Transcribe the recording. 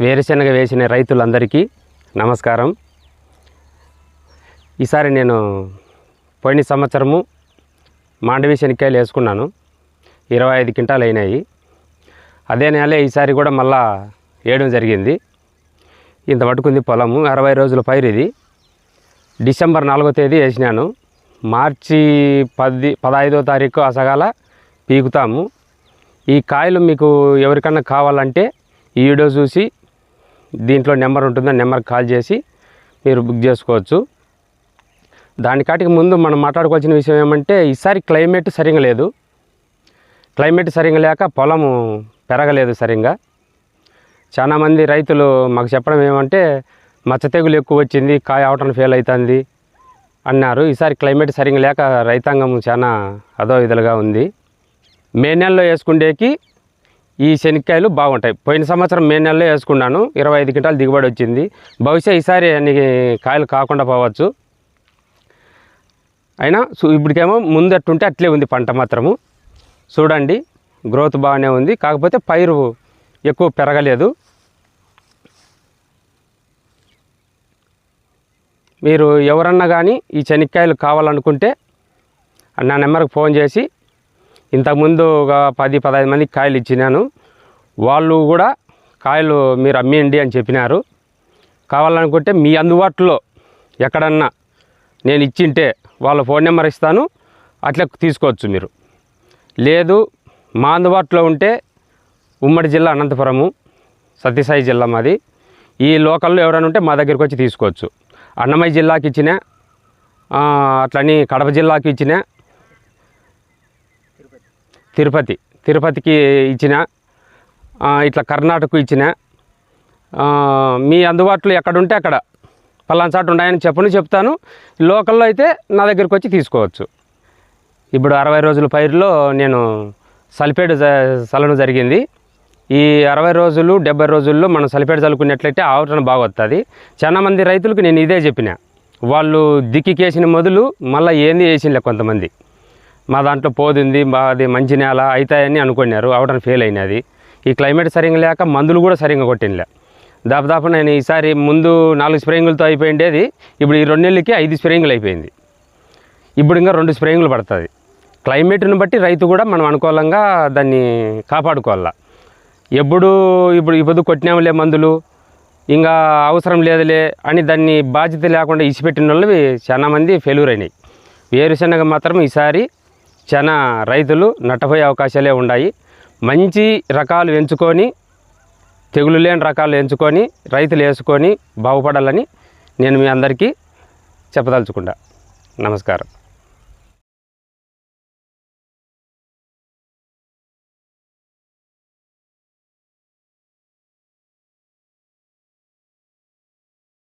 వేరుశనగ వేసిన రైతులందరికీ నమస్కారం. ఈసారి నేను పోయిన సంవత్సరము మాండవి శనక్కాయలు వేసుకున్నాను. 25 క్వింటాలు అయినాయి. అదే నెల ఈసారి కూడా మళ్ళా వేయడం జరిగింది. ఇంత మటుకుంది పొలము. 60 రోజుల పైరు ఇది. డిసెంబర్ 4వ తేదీ వేసినాను. మార్చి 15వ తారీఖు అసగాల పీకుతాము. ఈ కాయలు మీకు ఎవరికన్నా కావాలంటే ఈ వీడియో చూసి దీంట్లో నెంబర్ ఉంటుందో నెంబర్ కాల్ చేసి మీరు బుక్ చేసుకోవచ్చు. దానికాటికి ముందు మనం మాట్లాడుకోవాల్సిన విషయం ఏమంటే ఈసారి క్లైమేట్ సరిగా లేదు. క్లైమేట్ సరిగా లేక పొలము పెరగలేదు సరిగా. చాలామంది రైతులు మాకు చెప్పడం ఏమంటే మచ్చ తెగులు ఎక్కువ వచ్చింది, కాయ అవటం ఫెయిల్ అవుతుంది అన్నారు. ఈసారి క్లైమేట్ సరిగా లేక రైతాంగం చాలా అదో విధలుగా ఉంది. మే నెలలో వేసుకుండేకి ఈ శనక్కాయలు బాగుంటాయి. పోయిన సంవత్సరం మే నెలలో వేసుకున్నాను. 25 క్వింటాలు దిగుబడి వచ్చింది. బహుశా ఈసారి అన్ని కాయలు కాకుండా పోవచ్చు. అయినా ఇప్పటికేమో ముందు అట్టుంటే అట్లే ఉంది పంట మాత్రము. చూడండి, గ్రోత్ బాగానే ఉంది. కాకపోతే పైరు ఎక్కువ పెరగలేదు. మీరు ఎవరన్నా కానీ ఈ శనక్కాయలు కావాలనుకుంటే నా నెంబర్కి ఫోన్ చేసి, ఇంతకుముందు ఒక 10-15 మందికి కాయలు ఇచ్చినాను. వాళ్ళు కూడా కాయలు మీరు అమ్మేయండి అని చెప్పినారు. కావాలనుకుంటే మీ అందుబాటులో ఎక్కడన్నా నేను ఇచ్చింటే వాళ్ళ ఫోన్ నెంబర్ ఇస్తాను, అట్లా తీసుకోవచ్చు మీరు. లేదు మా అందుబాటులో ఉంటే ఉమ్మడి జిల్లా అనంతపురము, సత్యసాయి జిల్లా మాది. ఈ లోకల్లో ఎవరైనా ఉంటే మా దగ్గరికి వచ్చి తీసుకోవచ్చు. అన్నమయ్య జిల్లాకి ఇచ్చిన, అట్లని కడప జిల్లాకి ఇచ్చిన, తిరుపతికి ఇచ్చిన, ఇట్లా కర్ణాటకకు ఇచ్చిన, మీ అందుబాటులో ఎక్కడుంటే అక్కడ పలానా చాటు ఉన్నాయని చెప్తాను. లోకల్లో అయితే నా దగ్గరికి వచ్చి తీసుకోవచ్చు. ఇప్పుడు 60 రోజుల పైరులో నేను సల్ఫేట్ చల్లడం జరిగింది. ఈ 60 రోజులు 70 రోజుల్లో మనం సల్ఫేట్ చల్లుకున్నట్లయితే ఆవరణ బాగా వస్తుంది. చాలామంది రైతులకు నేను ఇదే చెప్పిన. వాళ్ళు దిక్కికేసిన మొదలు మళ్ళీ ఏంది వేసింలే. కొంతమంది మా దాంట్లో పోతుంది, అది మంచి నేల అవుతాయని అనుకున్నారు, అవటం ఫెయిల్ అయినది. ఈ క్లైమేట్ సరిగ్గా లేక మందులు కూడా సరిగ్గా కొట్టినలే. దాదాపు నేను ఈసారి ముందు 4 స్ప్రేయింగులతో అయిపోయిండేది. ఇప్పుడు ఈ 2 నెలలకి 5 స్ప్రేయింగులు అయిపోయింది. ఇప్పుడు ఇంకా 2 స్ప్రేయింగులు పడుతుంది. క్లైమేట్ని బట్టి రైతు కూడా మనం అనుకూలంగా దాన్ని కాపాడుకోవాలా. ఇప్పుడు కొట్టినాములే మందులు, ఇంకా అవసరం లేదులే అని దాన్ని బాధ్యత లేకుండా ఇచ్చిపెట్టిన వాళ్ళు చాలామంది ఫెయిల్యూర్ అయినాయి. వేరుశనగ మాత్రం ఈసారి చాలా రైతులు నట్టపోయే అవకాశాలే ఉన్నాయి. మంచి రకాలు ఎంచుకొని, తెగులు లేని రకాలు ఎంచుకొని రైతులు వేసుకొని బాగుపడాలని నేను మీ అందరికీ చెప్పదలుచుకుంటా. నమస్కారం.